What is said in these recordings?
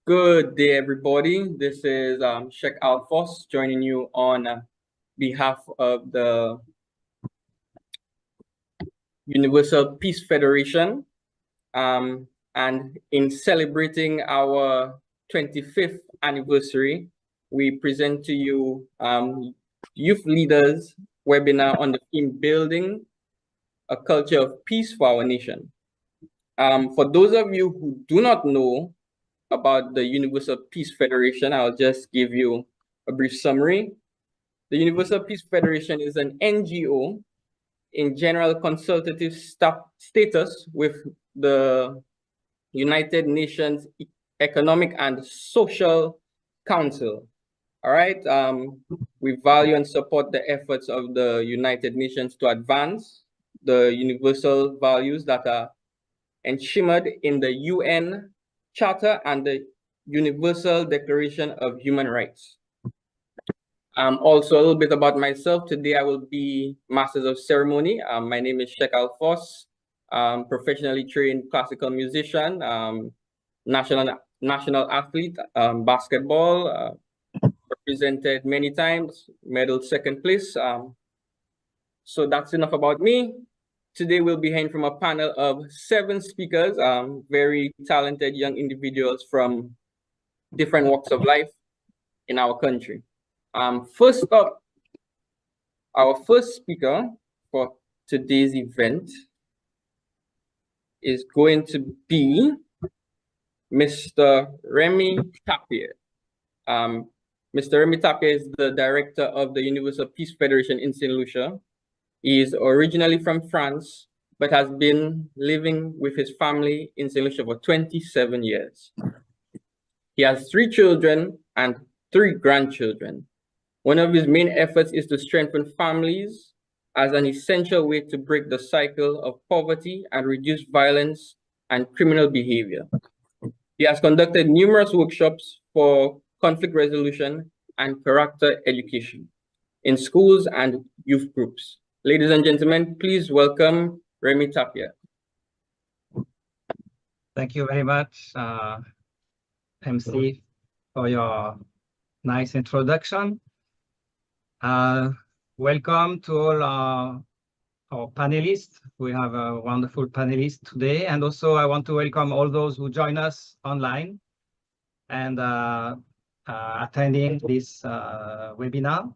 Good day, everybody. This is Cheic Alphonse joining you on behalf of the Universal Peace Federation. And in celebrating our 25th anniversary, we present to you Youth Leaders webinar on the theme Building a Culture of Peace for Our Nation. For those of you who do not know about the Universal Peace Federation, I'll just give you a brief summary. The Universal Peace Federation is an NGO in general consultative status with the United Nations Economic and Social Council. All right, we value and support the efforts of the United Nations to advance the universal values that are enshrined in the UN Charter and the Universal Declaration of Human Rights. Also a little bit about myself. Today I will be Masters of Ceremony. My name is Cheic Alphonse, professionally trained classical musician, national athlete, basketball, represented many times, medal second place. So that's enough about me. Today we'll be hearing from a panel of 7 speakers, very talented young individuals from different walks of life in our country. First up, our first speaker for today's event is going to be Mr. Remy Tapier. Mr. Remy Tapier is the director of the Universal Peace Federation in St Lucia. He is originally from France, but has been living with his family in St Lucia for 27 years. He has 3 children and 3 grandchildren. One of his main efforts is to strengthen families as an essential way to break the cycle of poverty and reduce violence and criminal behavior. He has conducted numerous workshops for conflict resolution and character education in schools and youth groups. Ladies and gentlemen, please welcome Remy Tapier. Thank you very much, MC, for your nice introduction. Welcome to all our panelists. We have a wonderful panelist today. And also I want to welcome all those who join us online and attending this webinar.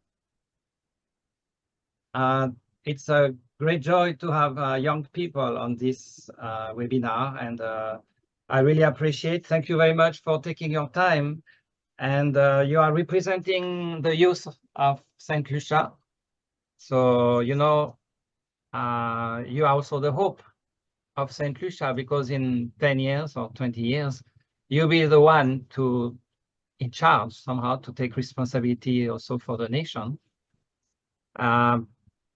It's a great joy to have young people on this webinar, and I really appreciate. Thank you very much for taking your time. And you are representing the youth of Saint Lucia. So, you know, you are also the hope of Saint Lucia, because in 10 years or 20 years, you'll be the one to in charge somehow to take responsibility also for the nation.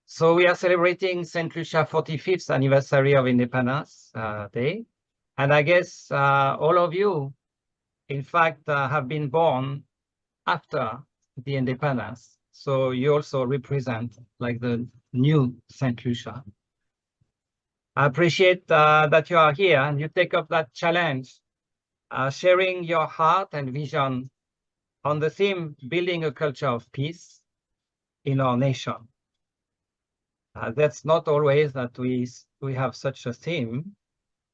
So we are celebrating Saint Lucia 45th anniversary of Independence Day. And I guess all of you, in fact, have been born after the independence. So you also represent like the new Saint Lucia. I appreciate that you are here and you take up that challenge, sharing your heart and vision on the theme, building a culture of peace in our nation. That's not always that we have such a theme.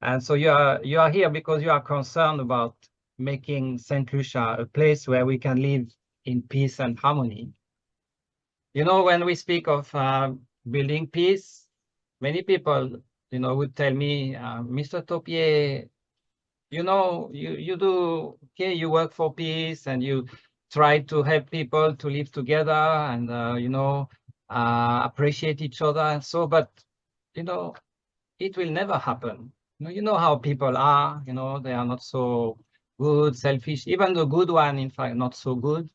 And so you are here because you are concerned about making Saint Lucia a place where we can live in peace and harmony. You know, when we speak of building peace, many people, you know, would tell me, Mr. Tapier, you know, you do, okay, you work for peace and you try to help people to live together and, you know, appreciate each other and so, but, you know, it will never happen. You know how people are, you know, they are not so good, selfish, even the good one, in fact, not so good.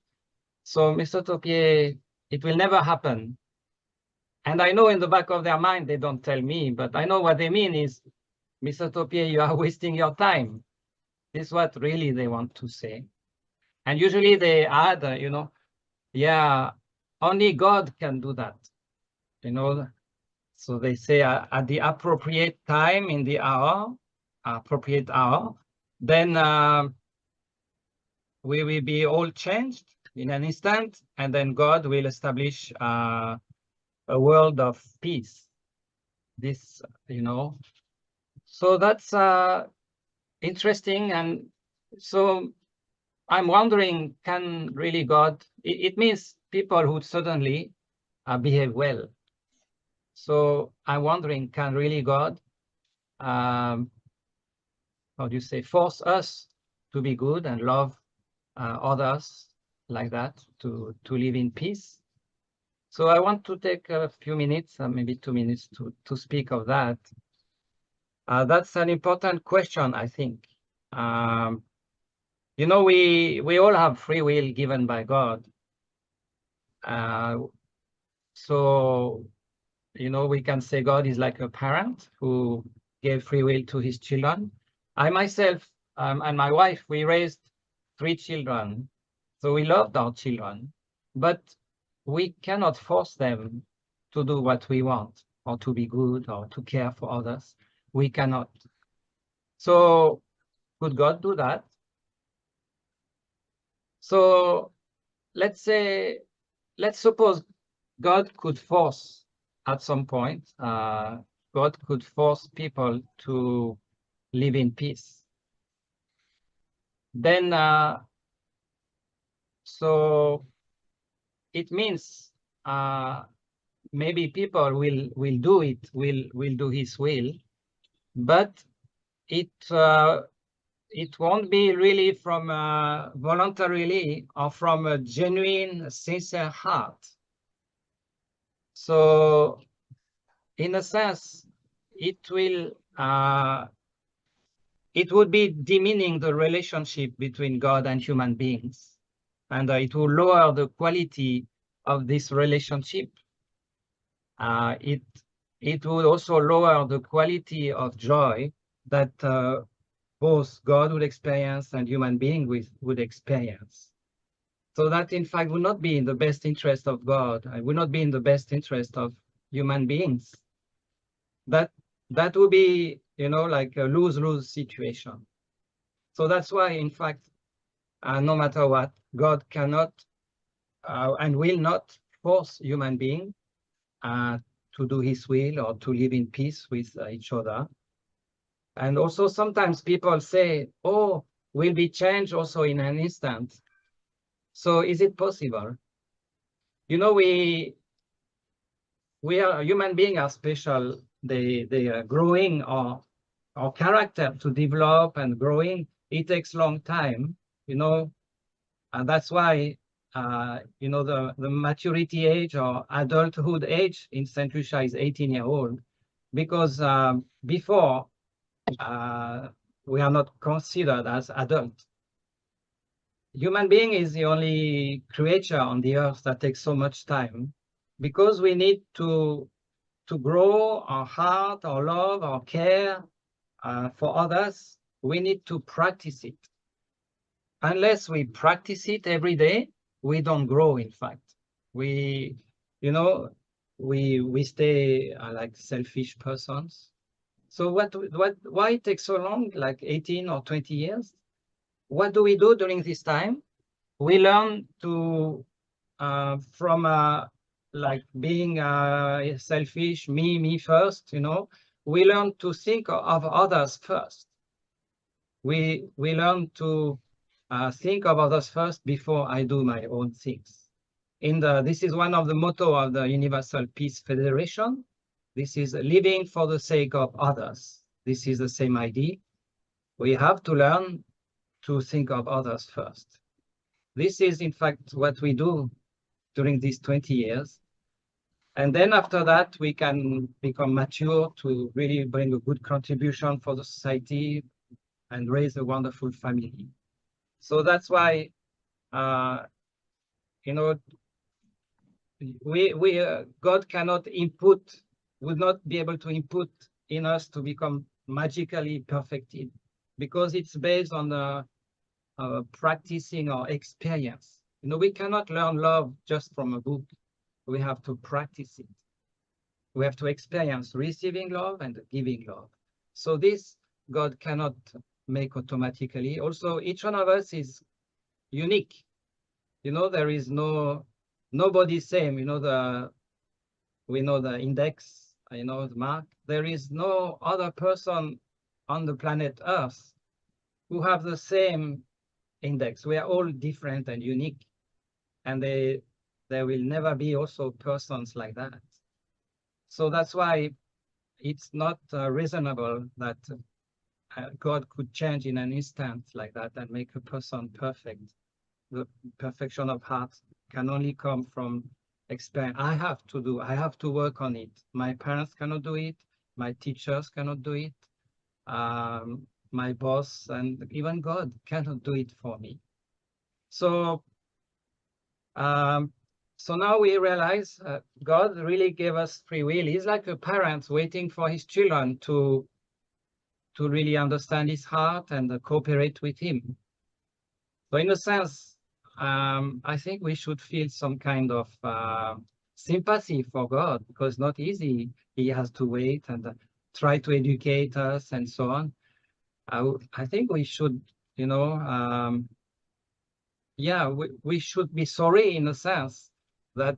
So, Mr. Tapier, it will never happen. And I know in the back of their mind, they don't tell me, but I know what they mean is, Mr. Tapier, you are wasting your time. This is what really they want to say. And usually they add, you know, yeah, only God can do that, you know. So they say at the appropriate time in the hour, appropriate hour, then we will be all changed in an instant, and then God will establish a world of peace. This, you know, so that's interesting. And so I'm wondering, can really God, it means people who suddenly behave well. So I'm wondering, can really God, how do you say, force us to be good and love others like that, to live in peace? So I want to take a few minutes, maybe 2 minutes, to speak of that. That's an important question, I think. You know, we all have free will given by God. So, you know, we can say God is like a parent who gave free will to his children. I myself and my wife, we raised 3 children. So we loved our children, but we cannot force them to do what we want, or to be good, or to care for others. We cannot. So could God do that? So let's suppose God could force, at some point, God could force people to live in peace. Then, so it means maybe people will do it, will do His will, but it won't be really from voluntarily or from a genuine, sincere heart. So, in a sense, it would be demeaning the relationship between God and human beings, and it will lower the quality of this relationship. It would also lower the quality of joy that both God would experience and human beings would experience. So that, in fact, would not be in the best interest of God. It would not be in the best interest of human beings. That would be, you know, like a lose-lose situation. So that's why, in fact, no matter what, God cannot and will not force human beings to do His will or to live in peace with each other. And also sometimes people say, oh, we'll be changed also in an instant. So is it possible? You know, we are human beings are special. They are growing our character to develop and growing. It takes a long time, you know, and that's why you know, the maturity age or adulthood age in Saint Lucia is 18 years old, because before we are not considered as adult. Human being is the only creature on the earth that takes so much time, because we need to grow our heart, our love, our care for others. We need to practice it. Unless we practice it every day, we don't grow. In fact, we stay like selfish persons. So why it takes so long, like 18 or 20 years? What do we do during this time? We learn to from like being selfish, me first, you know. We learn to think of others first. We learn to think of others first before I do my own things. This is one of the motto of the Universal Peace Federation. This is living for the sake of others. This is the same idea. We have to learn to think of others first. This is, in fact, what we do during these 20 years. And then after that, we can become mature to really bring a good contribution for the society and raise a wonderful family. So that's why, you know, God cannot would not be able to input in us to become magically perfected, because it's based on the practicing our experience. You know, we cannot learn love just from a book. We have to practice it. We have to experience receiving love and giving love. So this God cannot make automatically. Also, each one of us is unique. You know, there is nobody same. You know, we know the index, you know, the mark. There is no other person on the planet Earth who have the same index. We are all different and unique, and there will never be also persons like that. So that's why it's not reasonable that God could change in an instant like that and make a person perfect. The perfection of heart can only come from experience. I have to work on it. My parents cannot do it. My teachers cannot do it. My boss and even God cannot do it for me. So, so now we realize God really gave us free will. He's like a parent waiting for his children to really understand his heart and cooperate with him. So in a sense, I think we should feel some kind of sympathy for God, because it's not easy. He has to wait and try to educate us and so on. I think we should, you know, yeah, we should be sorry in a sense that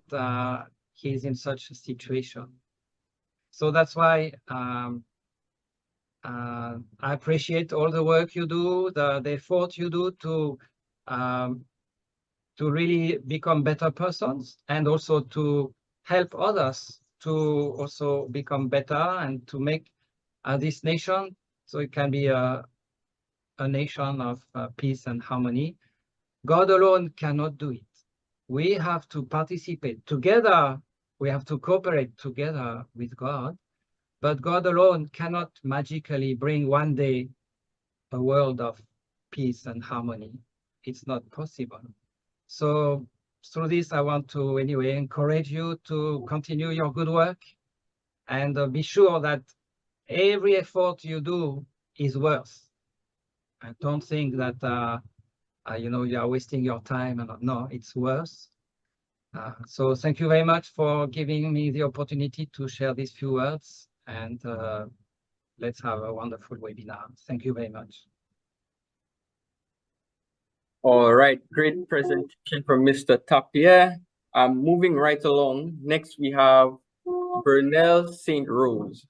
he's in such a situation. So that's why I appreciate all the work you do, the effort you do to really become better persons, and also to help others to also become better and to make this nation so it can be a nation of peace and harmony. God alone cannot do it. We have to participate together. We have to cooperate together with God, but God alone cannot magically bring one day a world of peace and harmony. It's not possible. So through this, I want to anyway encourage you to continue your good work, and be sure that every effort you do is worth. I don't think that you know, you are wasting your time. And no, it's worth. So thank you very much for giving me the opportunity to share these few words, and let's have a wonderful webinar. Thank you very much. All right, great presentation from Mr. Tapia. Moving right along, next we have Bernelle St. Rose.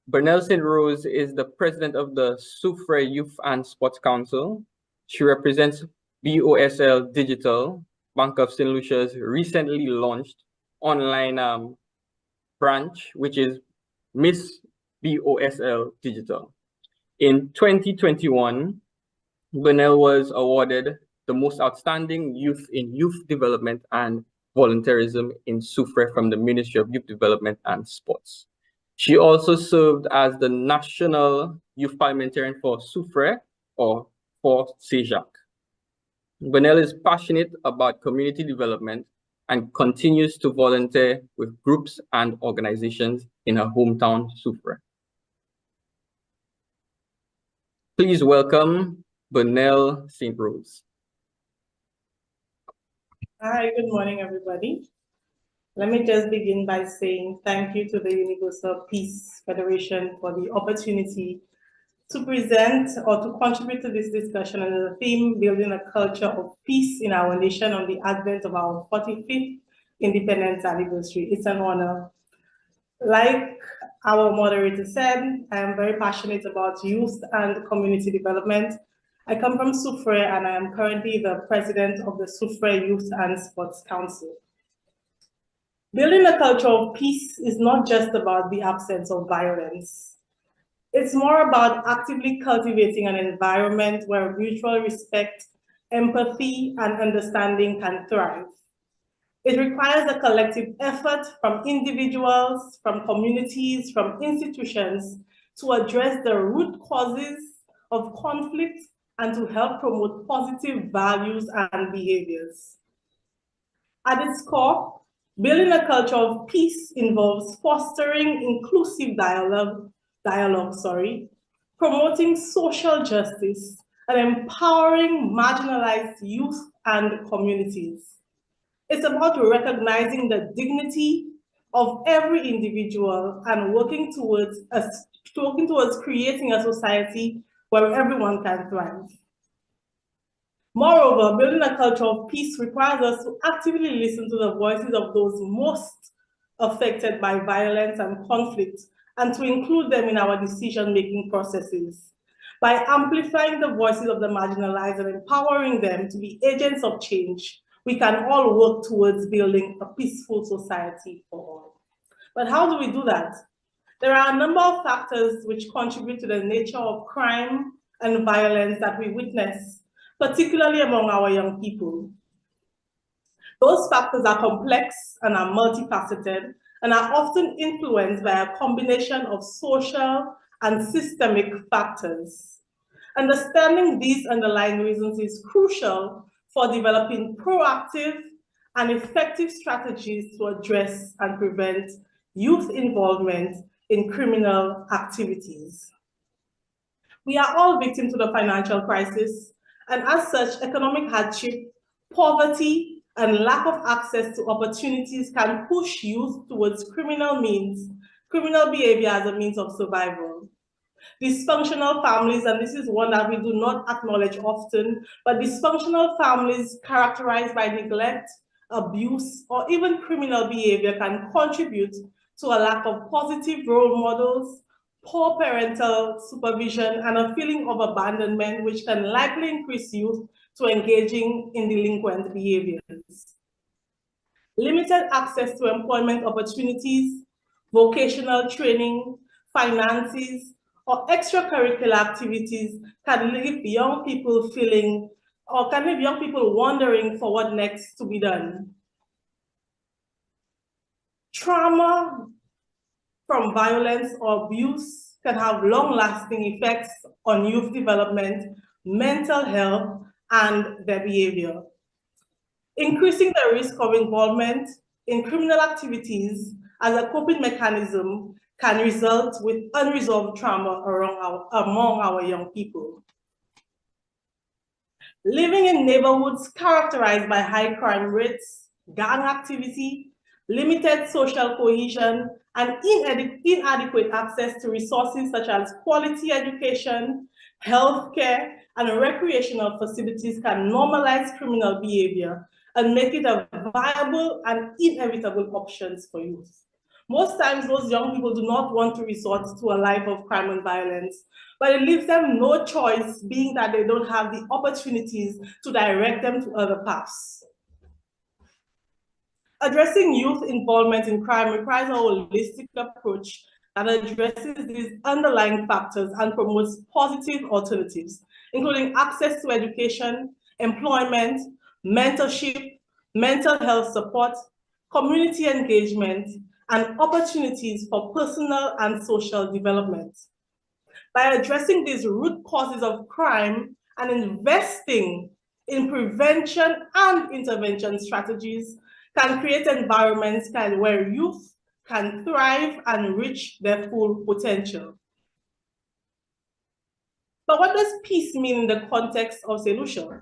Bernelle St. Rose is the president of the Soufrière Youth and Sports Council. She represents BOSL Digital, Bank of St. Lucia's recently launched online branch, which is Miss BOSL Digital. In 2021, Bernelle was awarded the most outstanding youth in youth development and volunteerism in Soufrière from the Ministry of Youth Development and Sports. She also served as the National Youth Parliamentarian for Soufrière, or for Cheic. Bernelle is passionate about community development and continues to volunteer with groups and organizations in her hometown, Soufrière. Please welcome Bernelle St. Rose. Hi, good morning, everybody. Let me just begin by saying thank you to the Universal Peace Federation for the opportunity to present or to contribute to this discussion under the theme, Building a Culture of Peace in Our Nation on the advent of our 45th Independence Anniversary. It's an honor. Like our moderator said, I am very passionate about youth and community development. I come from Soufrière, and I am currently the president of the Soufrière Youth and Sports Council. Building a culture of peace is not just about the absence of violence. It's more about actively cultivating an environment where mutual respect, empathy, and understanding can thrive. It requires a collective effort from individuals, from communities, from institutions to address the root causes of conflict and to help promote positive values and behaviors. At its core, building a culture of peace involves fostering inclusive dialogue, promoting social justice, and empowering marginalized youth and communities. It's about recognizing the dignity of every individual and working towards creating a society where everyone can thrive. Moreover, building a culture of peace requires us to actively listen to the voices of those most affected by violence and conflict, and to include them in our decision-making processes. By amplifying the voices of the marginalized and empowering them to be agents of change, we can all work towards building a peaceful society for all. But how do we do that? There are a number of factors which contribute to the nature of crime and violence that we witness, particularly among our young people. Those factors are complex and are multifaceted and are often influenced by a combination of social and systemic factors. Understanding these underlying reasons is crucial for developing proactive and effective strategies to address and prevent youth involvement in criminal activities. We are all victims to the financial crisis, and as such, economic hardship, poverty, and lack of access to opportunities can push youth towards criminal behavior as a means of survival. Dysfunctional families, and this is one that we do not acknowledge often, but dysfunctional families characterized by neglect, abuse, or even criminal behavior can contribute to a lack of positive role models, poor parental supervision, and a feeling of abandonment, which can likely increase youth to engaging in delinquent behaviors. Limited access to employment opportunities, vocational training, finances, or extracurricular activities can leave young people wondering for what next to be done. Trauma from violence or abuse can have long-lasting effects on youth development, mental health, and their behavior. Increasing the risk of involvement in criminal activities as a coping mechanism can result with unresolved trauma among our young people. Living in neighborhoods characterized by high crime rates, gang activity, limited social cohesion, and inadequate access to resources such as quality education, healthcare, and recreational facilities can normalize criminal behavior and make it a viable and inevitable option for youth. Most times, those young people do not want to resort to a life of crime and violence, but it leaves them no choice, being that they don't have the opportunities to direct them to other paths. Addressing youth involvement in crime requires a holistic approach that addresses these underlying factors and promotes positive alternatives, including access to education, employment, mentorship, mental health support, community engagement, and opportunities for personal and social development. By addressing these root causes of crime and investing in prevention and intervention strategies, can create environments where youth can thrive and reach their full potential. But what does peace mean in the context of St. Lucia?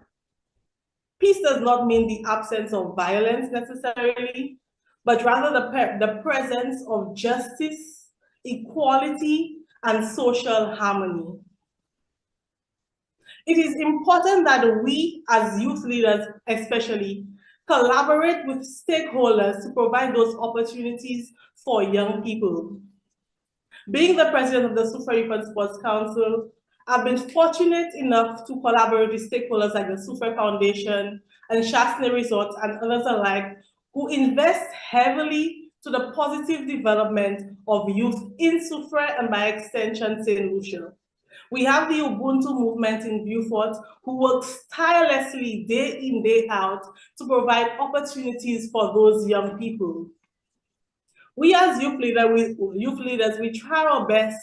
Peace does not mean the absence of violence necessarily, but rather the presence of justice, equality, and social harmony. It is important that we, as youth leaders especially, collaborate with stakeholders to provide those opportunities for young people. Being the president of the Sufre Youth and Sports Council, I've been fortunate enough to collaborate with stakeholders like the Sufre Foundation and Chasne Resorts and others alike, who invest heavily to the positive development of youth in Sufre and by extension, St. Lucia. We have the Ubuntu movement in Beaufort, who works tirelessly day in, day out to provide opportunities for those young people. We as youth leaders, we try our best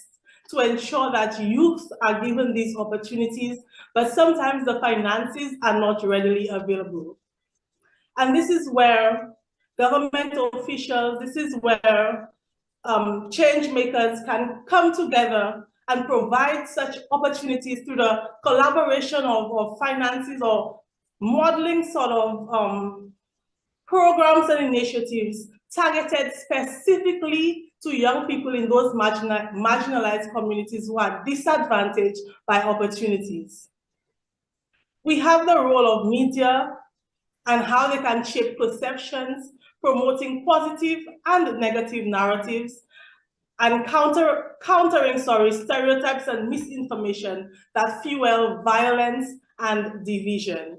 to ensure that youth are given these opportunities, but sometimes the finances are not readily available. And this is where government officials, this is where change makers can come together and provide such opportunities through the collaboration of finances or modeling sort of programs and initiatives targeted specifically to young people in those marginalized communities who are disadvantaged by opportunities. We have the role of media and how they can shape perceptions, promoting positive and negative narratives, and countering stereotypes and misinformation that fuel violence and division.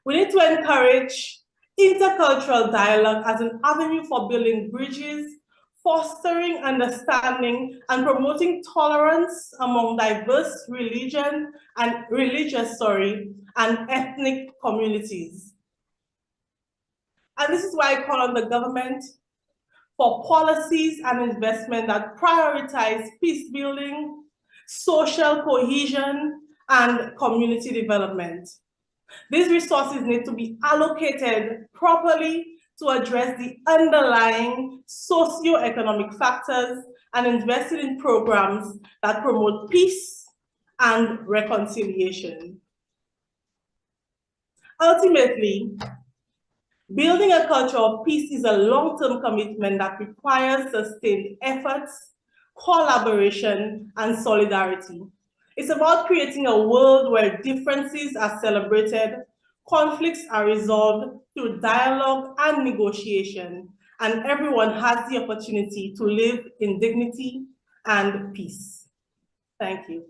We need to encourage intercultural dialogue as an avenue for building bridges, fostering understanding, and promoting tolerance among diverse religious and ethnic communities. And this is why I call on the government for policies and investment that prioritize peace building, social cohesion, and community development. These resources need to be allocated properly to address the underlying socio-economic factors and invested in programs that promote peace and reconciliation. Ultimately, building a culture of peace is a long-term commitment that requires sustained efforts, collaboration, and solidarity. It's about creating a world where differences are celebrated, conflicts are resolved through dialogue and negotiation, and everyone has the opportunity to live in dignity and peace. Thank you.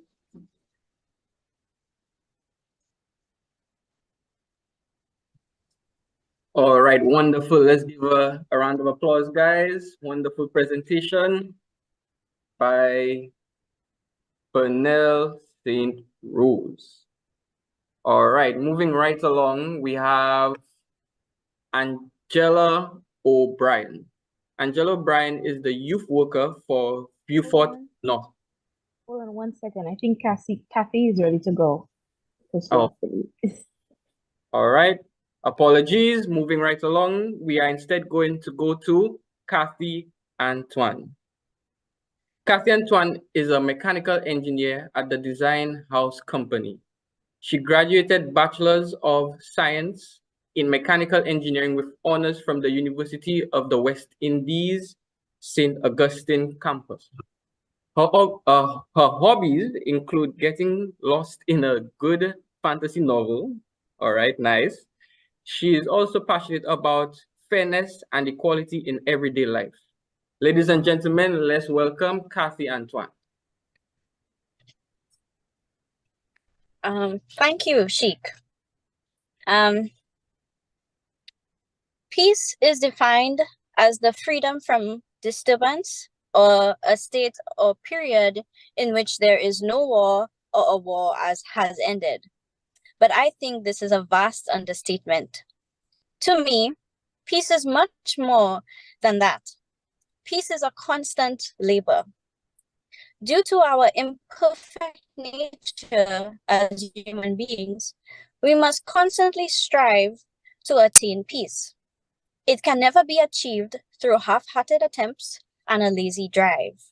All right, wonderful. Let's give a round of applause, guys. Wonderful presentation by Pernell St. Rose. All right, moving right along, we have Angela O'Brien. Angela O'Brien is the youth worker for Beaufort North. Hold on 1 second. I think Kathy is ready to go. Oh. All right. Apologies. Moving right along, we are instead going to go to Kathy Antoine. Kathy Antoine is a mechanical engineer at the Design House Company. She graduated Bachelor's of Science in Mechanical Engineering with honors from the University of the West Indies, St. Augustine campus. Her hobbies include getting lost in a good fantasy novel. All right, nice. She is also passionate about fairness and equality in everyday life. Ladies and gentlemen, let's welcome Kathy Antoine. Thank you, Cheic. Peace is defined as the freedom from disturbance or a state or period in which there is no war or a war has ended. But I think this is a vast understatement. To me, peace is much more than that. Peace is a constant labor. Due to our imperfect nature as human beings, we must constantly strive to attain peace. It can never be achieved through half-hearted attempts and a lazy drive.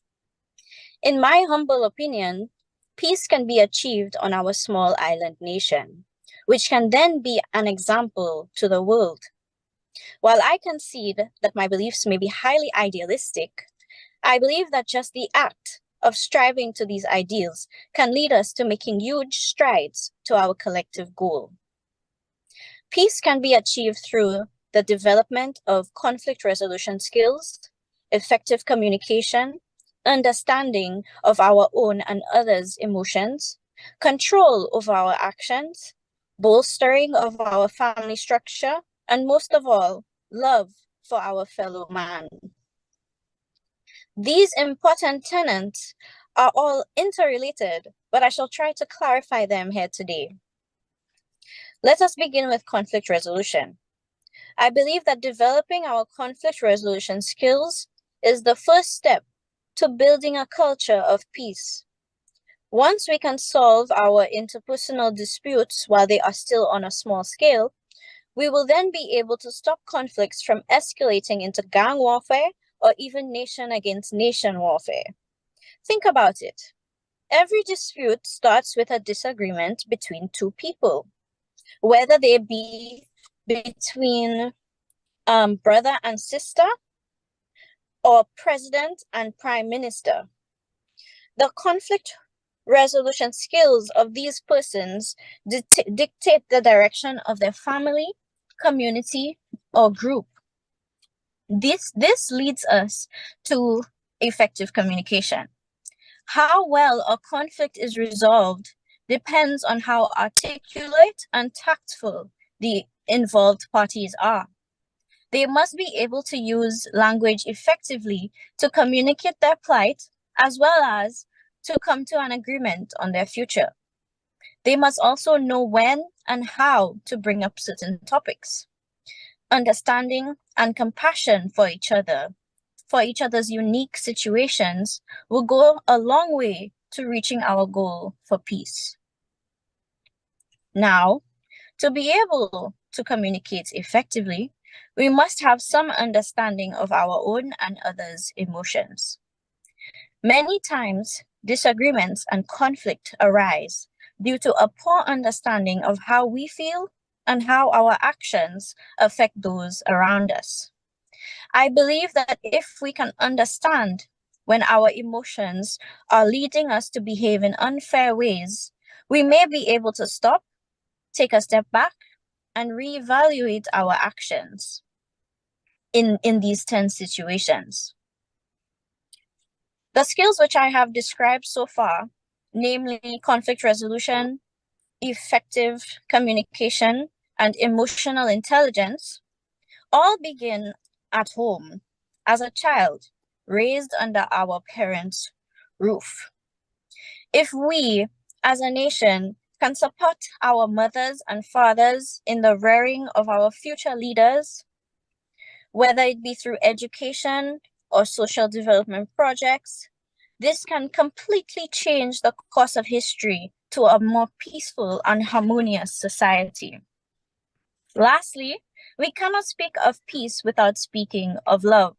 In my humble opinion, peace can be achieved on our small island nation, which can then be an example to the world. While I concede that my beliefs may be highly idealistic, I believe that just the act of striving to these ideals can lead us to making huge strides to our collective goal. Peace can be achieved through the development of conflict resolution skills, effective communication, understanding of our own and others' emotions, control over our actions, bolstering of our family structure, and most of all, love for our fellow man. These important tenets are all interrelated, but I shall try to clarify them here today. Let us begin with conflict resolution. I believe that developing our conflict resolution skills is the first step to building a culture of peace. Once we can solve our interpersonal disputes while they are still on a small scale, we will then be able to stop conflicts from escalating into gang warfare or even nation against nation warfare. Think about it. Every dispute starts with a disagreement between two people, whether they be between brother and sister or president and prime minister. The conflict resolution skills of these persons dictate the direction of their family, community, or group. This leads us to effective communication. How well a conflict is resolved depends on how articulate and tactful the involved parties are. They must be able to use language effectively to communicate their plight, as well as to come to an agreement on their future. They must also know when and how to bring up certain topics. Understanding and compassion for each other's unique situations, will go a long way to reaching our goal for peace. Now, to be able to communicate effectively, we must have some understanding of our own and others' emotions. Many times, disagreements and conflict arise due to a poor understanding of how we feel and how our actions affect those around us. I believe that if we can understand when our emotions are leading us to behave in unfair ways, we may be able to stop, take a step back, and reevaluate our actions in these tense situations. The skills which I have described so far, namely conflict resolution, effective communication, and emotional intelligence, all begin at home as a child raised under our parents' roof. If we, as a nation, can support our mothers and fathers in the rearing of our future leaders, whether it be through education or social development projects, this can completely change the course of history to a more peaceful and harmonious society. Lastly, we cannot speak of peace without speaking of love.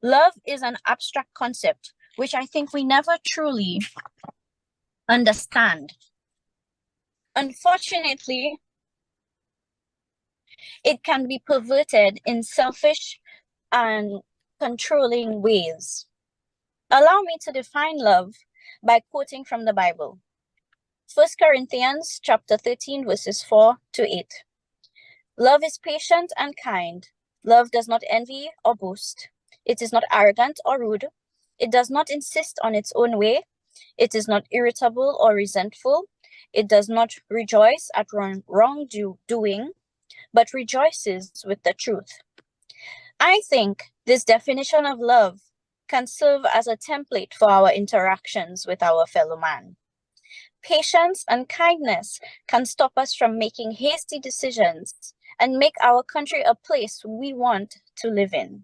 Love is an abstract concept which I think we never truly understand. Unfortunately, it can be perverted in selfish and controlling ways. Allow me to define love by quoting from the Bible. 1 Corinthians chapter 13, verses 4 to 8. Love is patient and kind. Love does not envy or boast. It is not arrogant or rude. It does not insist on its own way. It is not irritable or resentful. It does not rejoice at wrongdoing, but rejoices with the truth. I think this definition of love can serve as a template for our interactions with our fellow man. Patience and kindness can stop us from making hasty decisions and make our country a place we want to live in.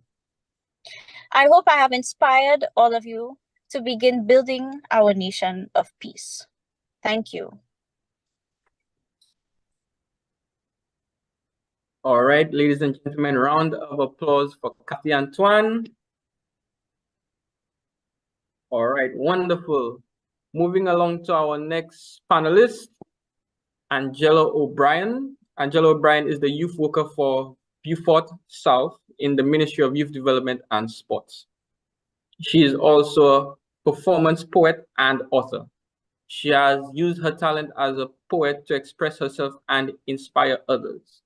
I hope I have inspired all of you to begin building our nation of peace. Thank you. All right, ladies and gentlemen, round of applause for Cathy Antoine. All right, wonderful. Moving along to our next panelist, Angela O'Brien. Angela O'Brien is the youth worker for Beaufort South in the Ministry of Youth Development and Sports. She is also a performance poet and author. She has used her talent as a poet to express herself and inspire others.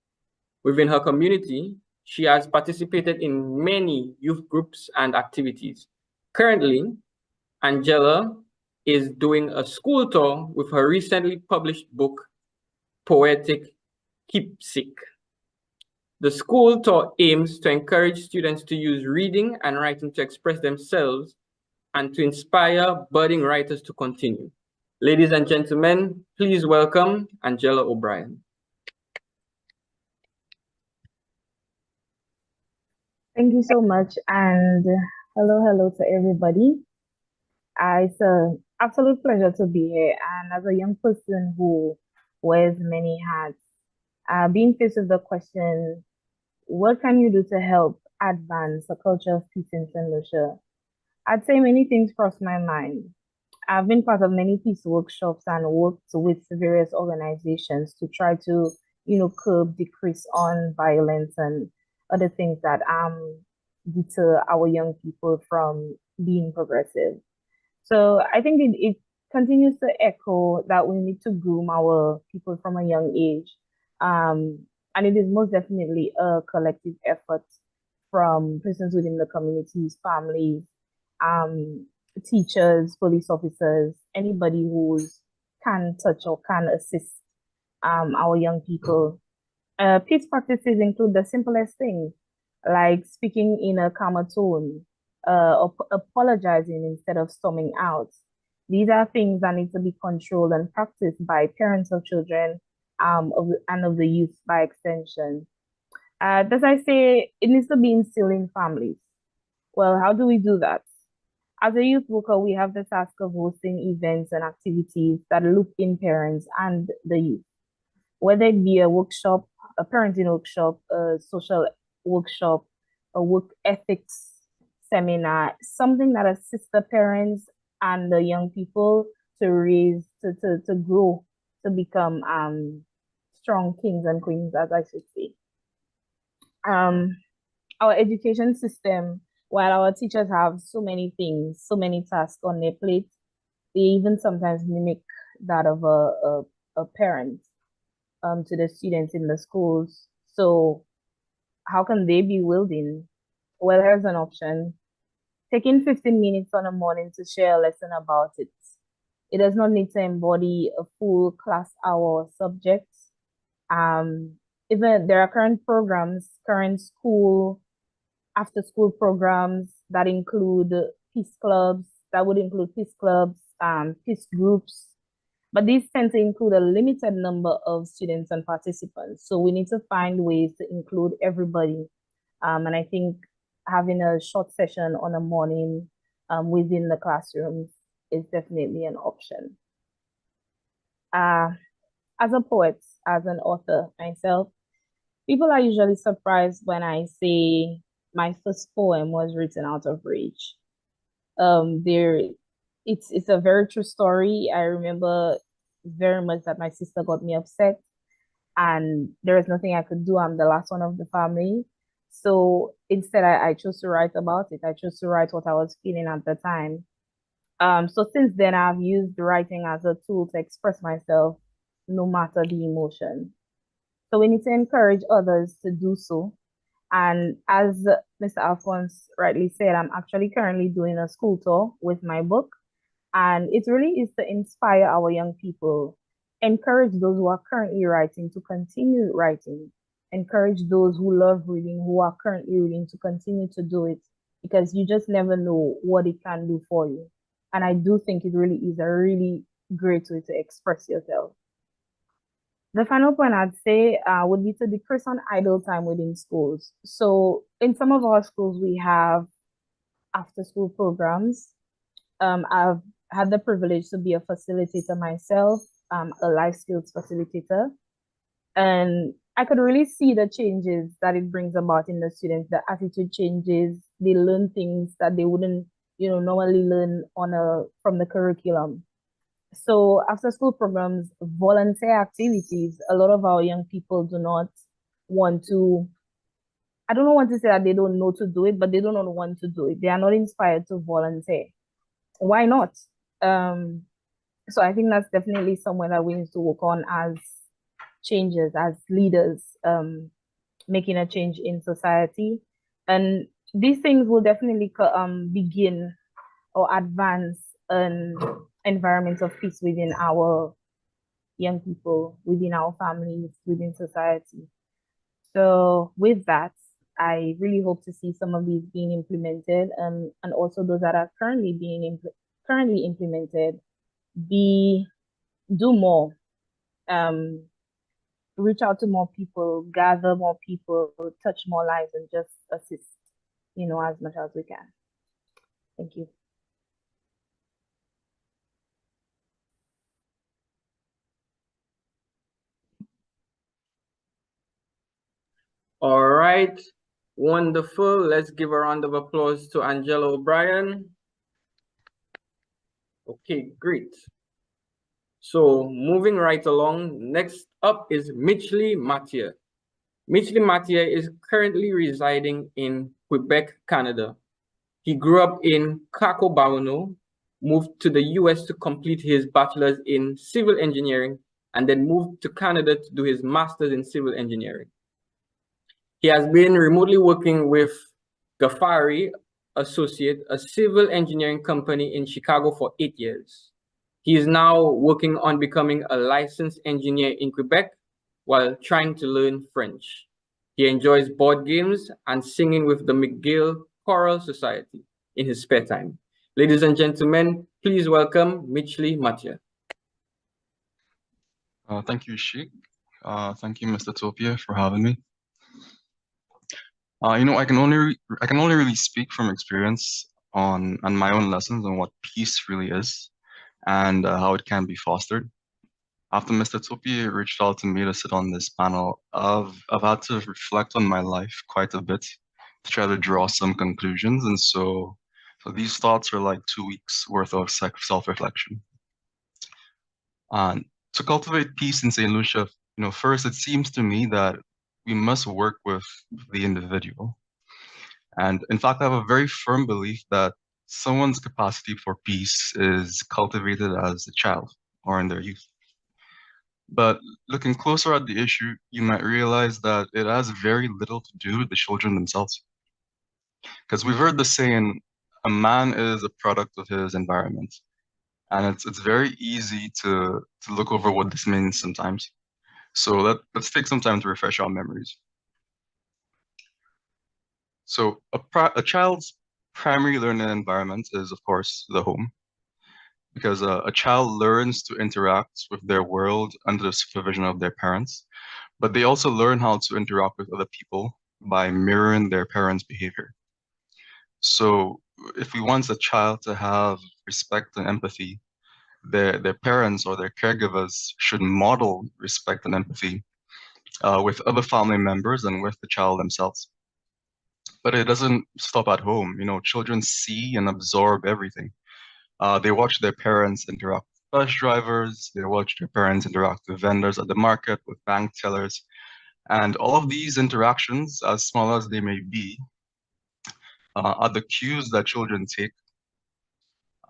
Within her community, she has participated in many youth groups and activities. Currently, Angela is doing a school tour with her recently published book, Poetic Keepsake. The school tour aims to encourage students to use reading and writing to express themselves and to inspire budding writers to continue. Ladies and gentlemen, please welcome Angela O'Brien. Thank you so much, and hello to everybody. It's an absolute pleasure to be here, and as a young person who wears many hats, being faced with the question, what can you do to help advance the culture of peace in St. Lucia? I'd say many things cross my mind. I've been part of many peace workshops and worked with various organizations to try to, curb, decrease on violence and other things that deter our young people from being progressive. So I think continues to echo that we need to groom our people from a young age. And it is most definitely a collective effort from persons within the communities, families, teachers, police officers, anybody who can touch or can assist our young people. Peace practices include the simplest things, like speaking in a calmer tone, apologizing instead of storming out. These are things that need to be controlled and practiced by parents of children and of the youth by extension. As I say, it needs to be instilled in families. Well, how do we do that? As a youth worker, we have the task of hosting events and activities that loop in parents and the youth, whether it be a workshop, a parenting workshop, a social workshop, a work ethics seminar, something that assists the parents and the young people to raise, to grow, to become strong kings and queens, as I should say. Our education system, while our teachers have so many things, so many tasks on their plate, they even sometimes mimic that of a parent to the students in the schools. So how can they be wielding? Well, here's an option. Taking 15 minutes on a morning to share a lesson about it. It does not need to embody a full class hour subject. Even there are current programs, current school, after school programs that include peace clubs, that would include peace clubs, peace groups, but these tend to include a limited number of students and participants. So we need to find ways to include everybody. And I think having a short session on a morning within the classrooms is definitely an option. As a poet, as an author myself, people are usually surprised when I say my first poem was written out of rage. It's a very true story. I remember very much that my sister got me upset and there was nothing I could do. I'm the last one of the family. So instead, I chose to write about it. I chose to write what I was feeling at the time. So since then, I've used writing as a tool to express myself, no matter the emotion. So we need to encourage others to do so. And as Mr. Alphonse rightly said, I'm actually currently doing a school tour with my book. And it really is to inspire our young people, encourage those who are currently writing to continue writing, encourage those who love reading, who are currently reading, to continue to do it, because you just never know what it can do for you. And I do think it really is a really great way to express yourself. The final point I'd say would be to decrease on idle time within schools. So in some of our schools, we have after-school programs. I've had the privilege to be a facilitator myself, a life skills facilitator. And I could really see the changes that it brings about in the students. The attitude changes, they learn things that they wouldn't, normally learn from the curriculum. So after school programs, volunteer activities, a lot of our young people do not want to, I don't want to say that they don't know to do it, but they don't want to do it. They are not inspired to volunteer. Why not? So I think that's definitely somewhere that we need to work on as changes, as leaders, making a change in society. And these things will definitely begin or advance an environment of peace within our young people, within our families, within society. So with that, I really hope to see some of these being implemented, and also those that are currently being implemented, do more, reach out to more people, gather more people, touch more lives, and just assist, as much as we can. Thank you. All right, wonderful. Let's give a round of applause to Angela O'Brien. Okay, great. So moving right along, next up is Mitchley Mathieu. Mitchley Mathieu is currently residing in Quebec, Canada. He grew up in Cacobauno, moved to the US to complete his bachelor's in civil engineering, and then moved to Canada to do his master's in civil engineering. He has been remotely working with Ghaffari Associate, a civil engineering company in Chicago, for 8 years. He is now working on becoming a licensed engineer in Quebec while trying to learn French. He enjoys board games and singing with the McGill Choral Society in his spare time. Ladies and gentlemen, please welcome Mitchley Mathieu. Thank you, Cheic. Thank you, Mr. Topia, for having me. I can only really speak from experience on my own lessons on what peace really is and how it can be fostered. After Mr. Topia reached out to me to sit on this panel, I've had to reflect on my life quite a bit to try to draw some conclusions, and so these thoughts are like 2 weeks worth of self-reflection. And to cultivate peace in St. Lucia, first, it seems to me that we must work with the individual. And in fact, I have a very firm belief that someone's capacity for peace is cultivated as a child or in their youth. But looking closer at the issue, you might realize that it has very little to do with the children themselves. Because we've heard the saying, a man is a product of his environment. And it's very easy to look over what this means sometimes. So let's take some time to refresh our memories. So a child's primary learning environment is, of course, the home, because a child learns to interact with their world under the supervision of their parents, but they also learn how to interact with other people by mirroring their parents' behavior. So if we want a child to have respect and empathy, their parents or their caregivers should model respect and empathy with other family members and with the child themselves. But it doesn't stop at home. Children see and absorb everything. They watch their parents interact with bus drivers. They watch their parents interact with vendors at the market, with bank tellers. And all of these interactions, as small as they may be, are the cues that children take.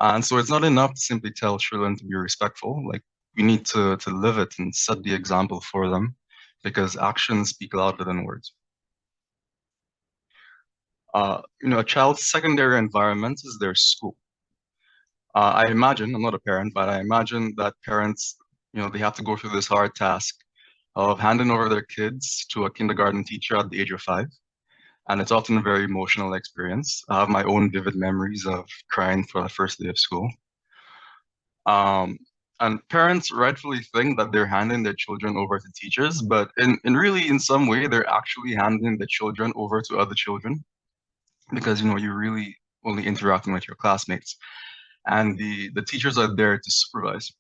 And so it's not enough to simply tell children to be respectful. Like, we need to live it and set the example for them, because actions speak louder than words. A child's secondary environment is their school. I imagine, I'm not a parent, but I imagine that parents, they have to go through this hard task of handing over their kids to a kindergarten teacher at the age of 5. And it's often a very emotional experience. I have my own vivid memories of crying for the first day of school. And parents rightfully think that they're handing their children over to teachers, but in some way, they're actually handing the children over to other children, because, you're really only interacting with your classmates. And the teachers are there to supervise.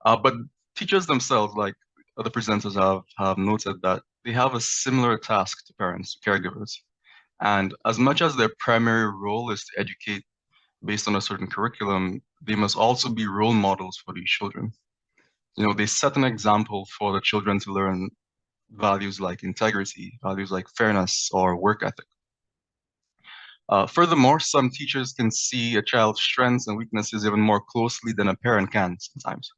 But teachers themselves, like other presenters have noted, that they have a similar task to parents, caregivers. And as much as their primary role is to educate based on a certain curriculum, they must also be role models for these children. They set an example for the children to learn values like integrity, values like fairness, or work ethic. Furthermore, some teachers can see a child's strengths and weaknesses even more closely than a parent can sometimes.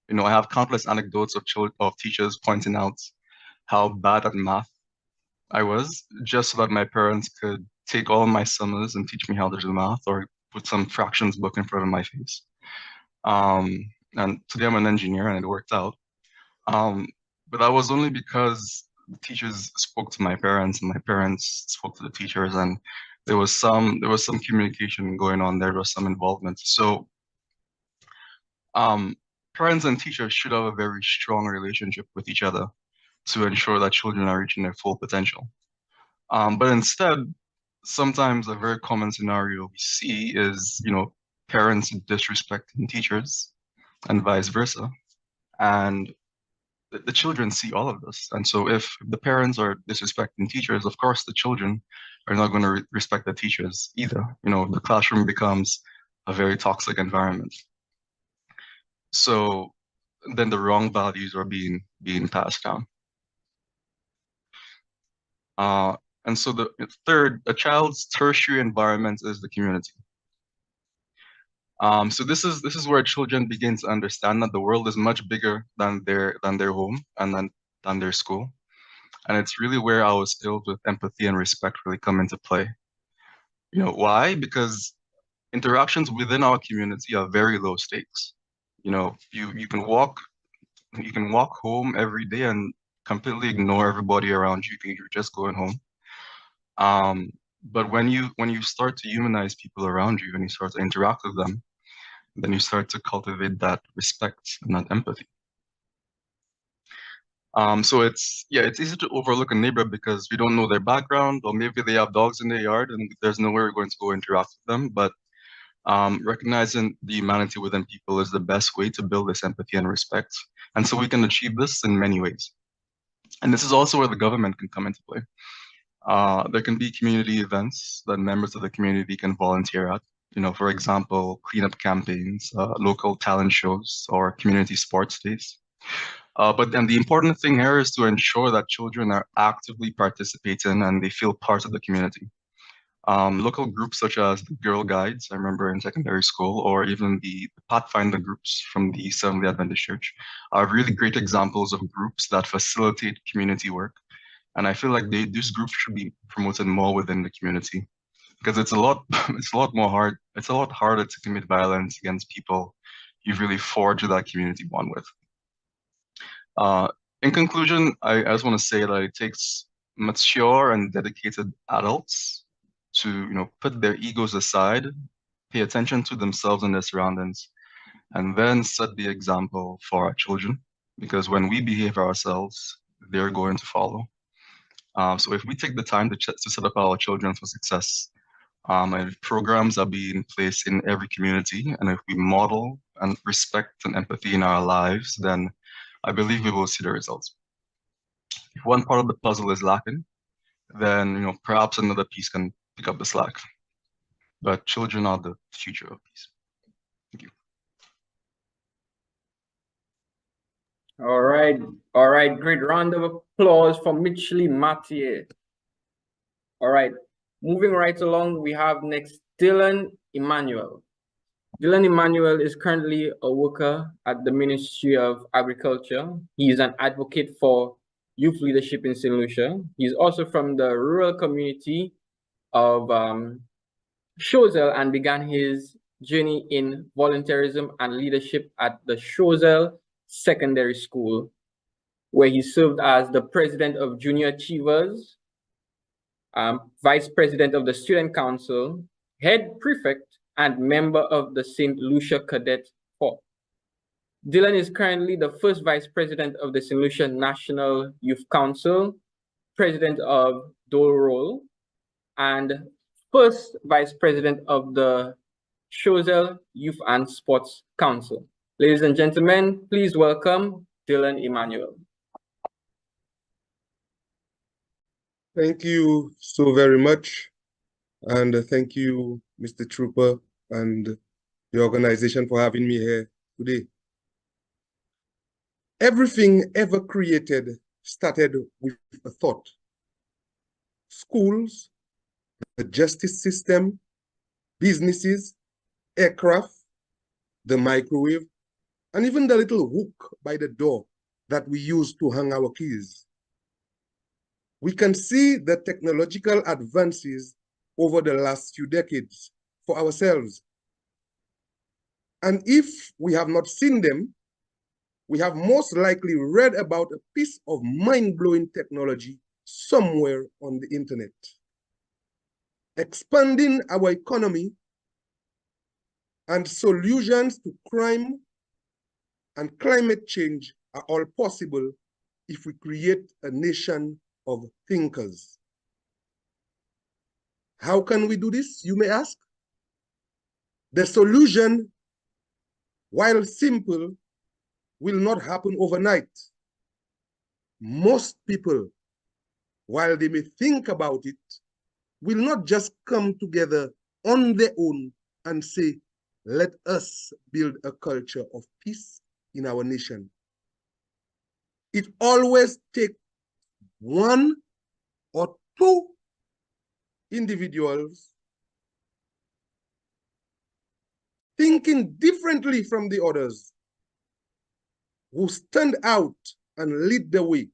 I have countless anecdotes of teachers pointing out how bad at math I was, just so that my parents could take all my summers and teach me how to do math, or put some fractions book in front of my face. And today I'm an engineer, and it worked out. But that was only because the teachers spoke to my parents, and my parents spoke to the teachers, and there was some communication going on. There was some involvement. So parents and teachers should have a very strong relationship with each other to ensure that children are reaching their full potential. But instead, sometimes a very common scenario we see is, parents disrespecting teachers and vice versa. And the children see all of this. And so if the parents are disrespecting teachers, of course, the children are not going to respect the teachers either. The classroom becomes a very toxic environment. So then the wrong values are being passed down. And so the third, a child's tertiary environment is the community. So this is where children begin to understand that the world is much bigger than their home and than their school. And it's really where our skills with empathy and respect really come into play. You know, why? Because interactions within our community are very low stakes. You know, you can walk home every day and completely ignore everybody around you. You think you're just going home. But when you start to humanize people around you and you start to interact with them, then you start to cultivate that respect and that empathy. So it's easy to overlook a neighbor because we don't know their background, or maybe they have dogs in their yard and there's nowhere we're going to go interact with them. But recognizing the humanity within people is the best way to build this empathy and respect. And so we can achieve this in many ways. And this is also where the government can come into play. There can be community events that members of the community can volunteer at. You know, for example, cleanup campaigns, local talent shows, or community sports days. But then the important thing here is to ensure that children are actively participating and they feel part of the community. Local groups such as the Girl Guides, I remember in secondary school, or even the Pathfinder groups from the Seventh-day Adventist Church, are really great examples of groups that facilitate community work. And I feel like these groups should be promoted more within the community, because it's a lot harder to commit violence against people you really forge that community bond with. In conclusion, I just want to say that it takes mature and dedicated adults to, you know, put their egos aside, pay attention to themselves and their surroundings, and then set the example for our children. Because when we behave ourselves, they're going to follow. So if we take the time to set up our children for success, and programs are being placed in every community, and if we model and respect and empathy in our lives, then I believe we will see the results. If one part of the puzzle is lacking, then, you know, perhaps another piece can pick up the slack. But children are the future of peace. Thank you. All right. Great round of applause for Mitchley Mathieu. All right, moving right along, we have next Dylan Emmanuel. Dylan Emmanuel is currently a worker at the Ministry of Agriculture. He is an advocate for youth leadership in St. Lucia. He's also from the rural community of Choiseul and began his journey in volunteerism and leadership at the Choiseul Secondary School, where he served as the president of Junior Achievers, vice president of the Student Council, head prefect, and member of the St. Lucia Cadet Corps. Dylan is currently the first vice president of the St. Lucia National Youth Council, president of Dole Roll, and first vice president of the Choiseul Youth and Sports Council. Ladies and gentlemen, please welcome Dylan Emmanuel. Thank you so very much. And thank you, Mr. Trooper, and the organization for having me here today. Everything ever created started with a thought. Schools, the justice system, businesses, aircraft, the microwave, and even the little hook by the door that we use to hang our keys. We can see the technological advances over the last few decades for ourselves. And if we have not seen them, we have most likely read about a piece of mind-blowing technology somewhere on the internet. Expanding our economy and solutions to crime and climate change are all possible if we create a nation of thinkers. How can we do this, you may ask? The solution, while simple, will not happen overnight. Most people, while they may think about it, will not just come together on their own and say, let us build a culture of peace in our nation. It always takes one or two individuals thinking differently from the others, who stand out and lead the way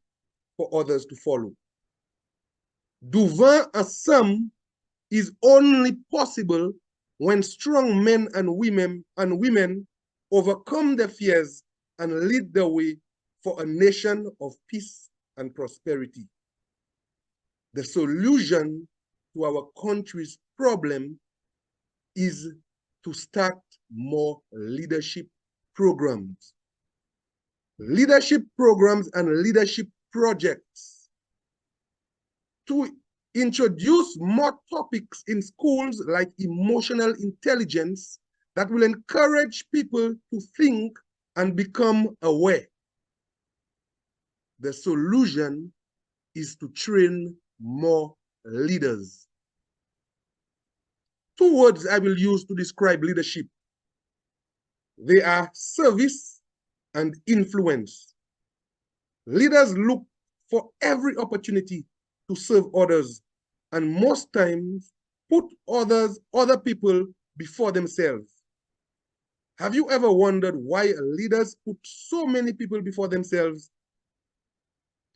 for others to follow. Devant ensemble is only possible when strong men and women overcome their fears and lead the way for a nation of peace and prosperity. The solution to our country's problem is to start more leadership programs. Leadership programs and leadership projects to introduce more topics in schools like emotional intelligence that will encourage people to think and become aware. The solution is to train more leaders. Two words I will use to describe leadership. They are service and influence. Leaders look for every opportunity to serve others, and most times put other people before themselves. Have you ever wondered why leaders put so many people before themselves,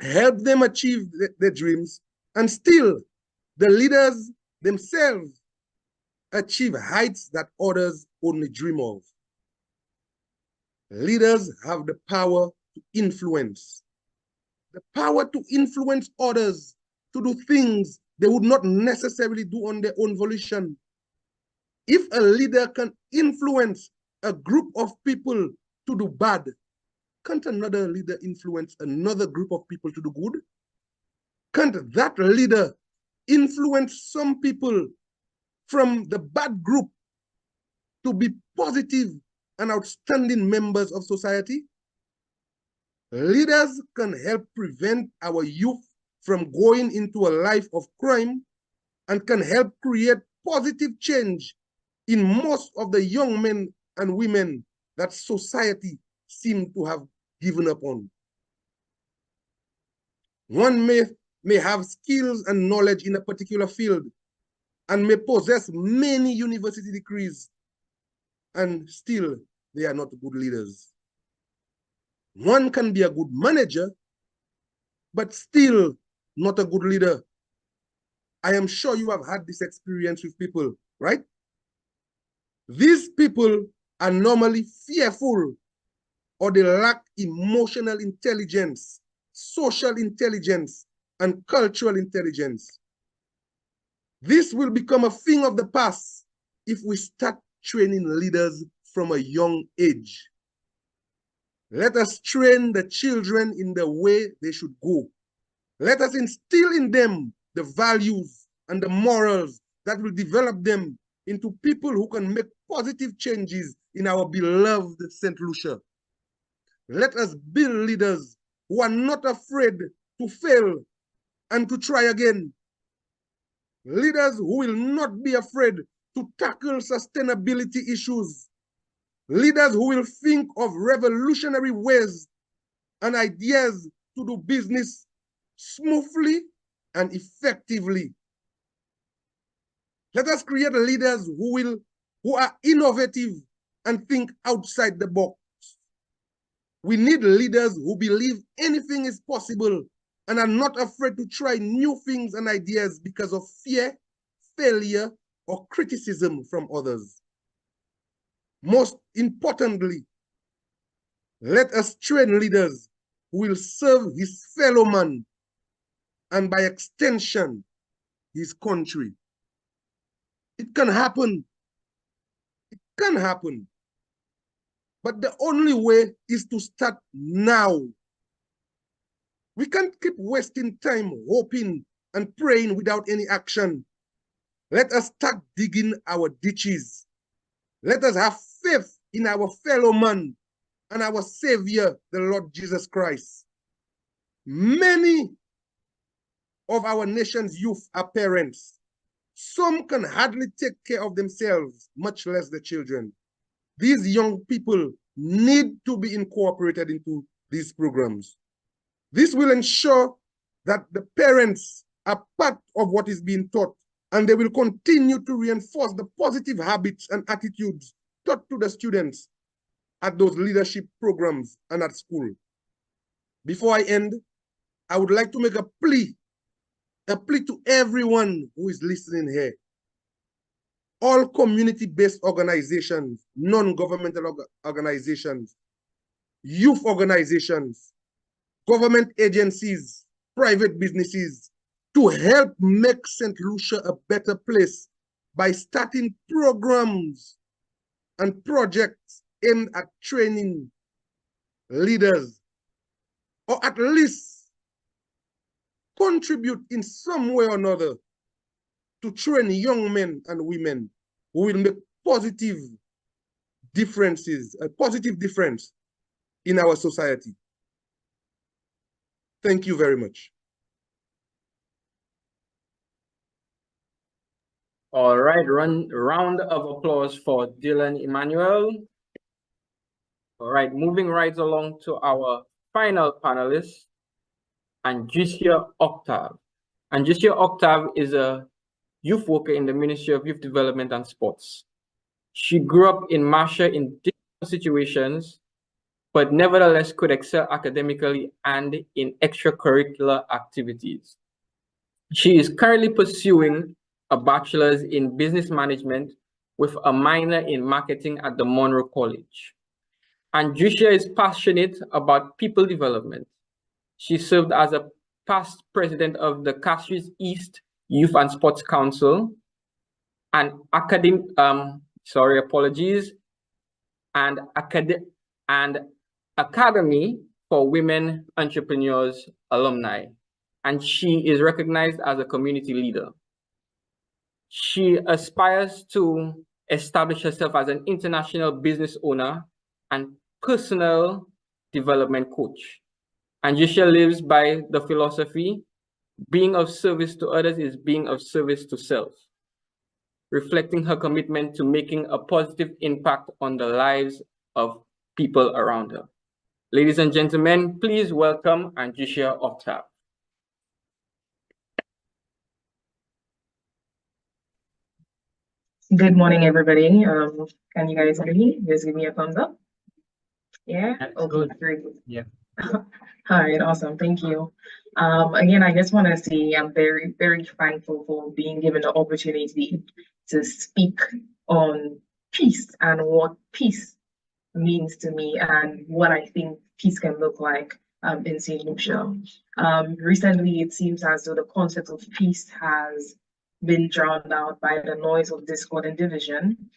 help them achieve their dreams, and still the leaders themselves achieve heights that others only dream of? Leaders have the power to influence, the power to influence others to do things they would not necessarily do on their own volition. If a leader can influence a group of people to do bad, can't another leader influence another group of people to do good? Can't that leader influence some people from the bad group to be positive and outstanding members of society? Leaders can help prevent our youth from going into a life of crime and can help create positive change in most of the young men and women that society seems to have given up on. One may have skills and knowledge in a particular field and may possess many university degrees, and still they are not good leaders. One can be a good manager, but still not a good leader. I am sure you have had this experience with people, right? These people are normally fearful, or they lack emotional intelligence, social intelligence, and cultural intelligence. This will become a thing of the past if we start training leaders from a young age. Let us train the children in the way they should go. Let us instill in them the values and the morals that will develop them into people who can make positive changes in our beloved St. Lucia. Let us build leaders who are not afraid to fail and to try again. Leaders who will not be afraid to tackle sustainability issues. Leaders who will think of revolutionary ways and ideas to do business smoothly and effectively. Let us create leaders who are innovative and think outside the box. We need leaders who believe anything is possible and are not afraid to try new things and ideas because of fear, failure, or criticism from others. Most importantly, let us train leaders who will serve his fellow man and by extension, his country. It can happen. It can happen. But the only way is to start now. We can't keep wasting time hoping and praying without any action. Let us start digging our ditches. Let us have faith in our fellow man and our Savior, the Lord Jesus Christ. Many of our nation's youth are parents. Some can hardly take care of themselves, much less the children. These young people need to be incorporated into these programs. This will ensure that the parents are part of what is being taught, and they will continue to reinforce the positive habits and attitudes taught to the students at those leadership programs and at school. Before I end, I would like to make a plea to everyone who is listening here. All community-based organizations, non-governmental organizations, youth organizations, government agencies, private businesses, to help make St. Lucia a better place by starting programs and projects aimed at training leaders, or at least contribute in some way or another to train young men and women who will make positive differences, a positive difference in our society. Thank you very much. All right, round of applause for Dylan Emmanuel. All right, moving right along to our final panelist, Andricia Octave. Andricia Octave is a youth worker in the Ministry of Youth Development and Sports. She grew up in Masha in different situations, but nevertheless could excel academically and in extracurricular activities. She is currently pursuing a bachelor's in business management with a minor in marketing at the Monroe College. Andricia is passionate about people development. She served as a past president of the Castries East Youth and Sports Council and Academy for Women Entrepreneurs alumni, and she is recognized as a community leader. She aspires to establish herself as an international business owner and personal development coach. Andricia lives by the philosophy, being of service to others is being of service to self, reflecting her commitment to making a positive impact on the lives of people around her. Ladies and gentlemen, please welcome Andricia Octave. Good morning, everybody. Can you guys hear me? Just give me a thumbs up. Yeah? That's good. Very good. Yeah. All right, awesome. Thank you. Again, I just want to say I'm very, very thankful for being given the opportunity to speak on peace and what peace means to me and what I think peace can look like in St. Lucia. Recently, it seems as though the concept of peace has been drowned out by the noise of discord and division.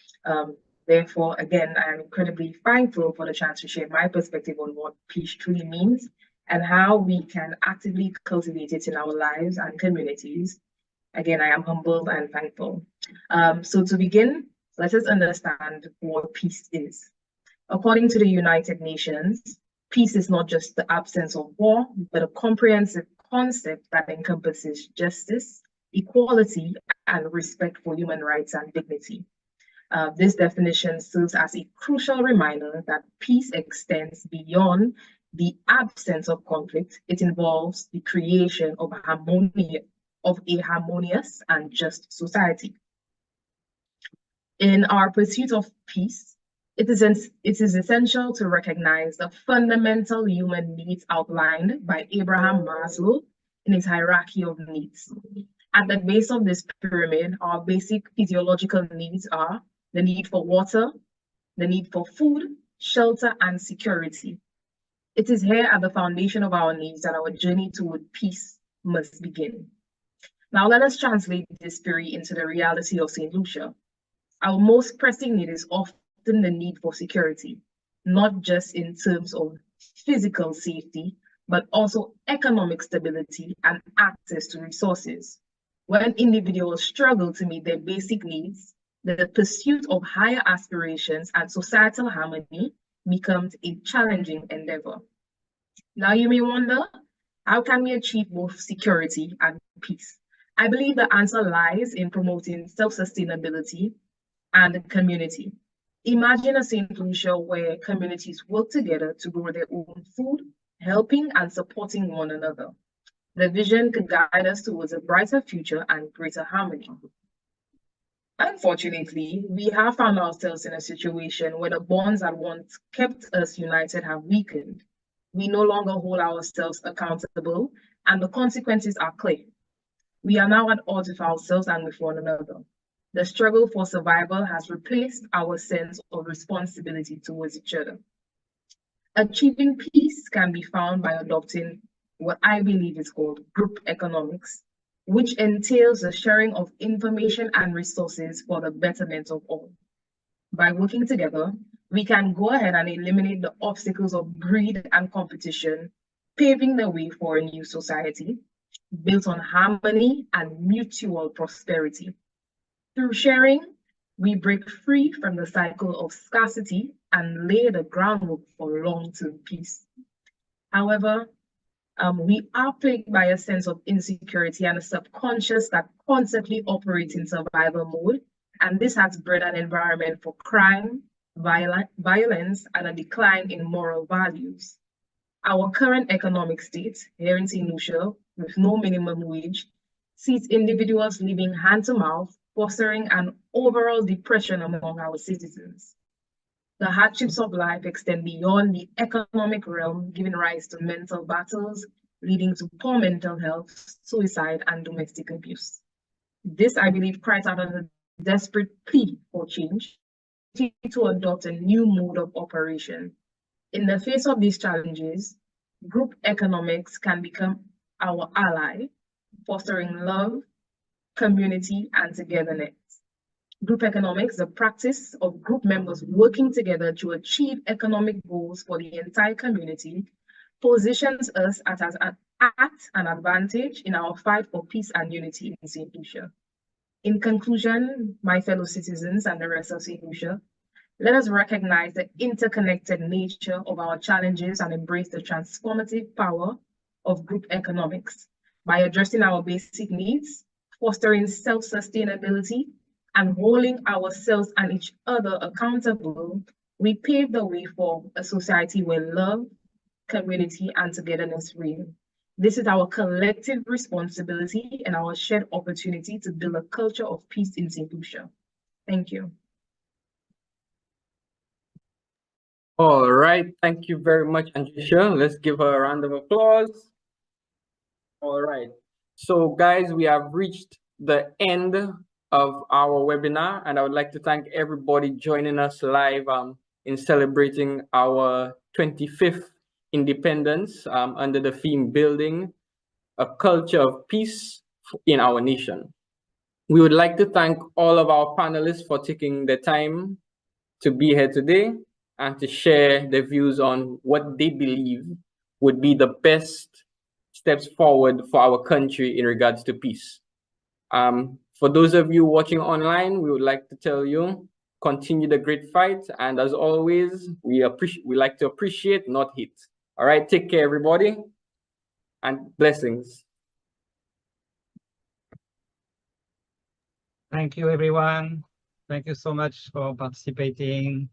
Therefore, again, I am incredibly thankful for the chance to share my perspective on what peace truly means and how we can actively cultivate it in our lives and communities. Again, I am humbled and thankful. So to begin, let us understand what peace is. According to the United Nations, peace is not just the absence of war, but a comprehensive concept that encompasses justice, equality, and respect for human rights and dignity. This definition serves as a crucial reminder that peace extends beyond the absence of conflict. It involves the creation of a harmonious and just society. In our pursuit of peace, it is essential to recognize the fundamental human needs outlined by Abraham Maslow in his hierarchy of needs. At the base of this pyramid, our basic physiological needs are the need for water, the need for food, shelter, and security. It is here at the foundation of our needs that our journey toward peace must begin. Now let us translate this theory into the reality of St. Lucia. Our most pressing need is often the need for security, not just in terms of physical safety, but also economic stability and access to resources. When individuals struggle to meet their basic needs, the pursuit of higher aspirations and societal harmony becomes a challenging endeavor. Now you may wonder, how can we achieve both security and peace? I believe the answer lies in promoting self-sustainability and community. Imagine a St. Lucia where communities work together to grow their own food, helping and supporting one another. The vision could guide us towards a brighter future and greater harmony. Unfortunately, we have found ourselves in a situation where the bonds that once kept us united have weakened. We no longer hold ourselves accountable, and the consequences are clear. We are now at odds with ourselves and with one another. The struggle for survival has replaced our sense of responsibility towards each other. Achieving peace can be found by adopting what I believe is called group economics, which entails the sharing of information and resources for the betterment of all. By working together, we can go ahead and eliminate the obstacles of greed and competition, paving the way for a new society built on harmony and mutual prosperity. Through sharing, we break free from the cycle of scarcity and lay the groundwork for long-term peace. However, we are plagued by a sense of insecurity and a subconscious that constantly operates in survival mode, and this has bred an environment for crime, violence, and a decline in moral values. Our current economic state here in St. Lucia, with no minimum wage, sees individuals living hand to mouth, fostering an overall depression among our citizens. The hardships of life extend beyond the economic realm, giving rise to mental battles, leading to poor mental health, suicide, and domestic abuse. This, I believe, cries out a desperate plea for change, to adopt a new mode of operation. In the face of these challenges, group economics can become our ally, fostering love, community, and togetherness. Group economics, the practice of group members working together to achieve economic goals for the entire community, positions us at an advantage in our fight for peace and unity in St. Lucia. In conclusion, my fellow citizens and the rest of St. Lucia, let us recognize the interconnected nature of our challenges and embrace the transformative power of group economics. By addressing our basic needs, fostering self-sustainability, and holding ourselves and each other accountable, we pave the way for a society where love, community, and togetherness reign. This is our collective responsibility and our shared opportunity to build a culture of peace in St. Lucia. Thank you. All right, thank you very much, Andrea. Let's give her a round of applause. All right, so guys, we have reached the end of our webinar, and I would like to thank everybody joining us live in celebrating our 25th independence under the theme Building a Culture of Peace in Our Nation. We would like to thank all of our panelists for taking the time to be here today and to share their views on what they believe would be the best steps forward for our country in regards to peace. For those of you watching online, we would like to tell you, continue the great fight. And as always, we like to appreciate, not hate. All right, take care, everybody, and blessings. Thank you, everyone. Thank you so much for participating.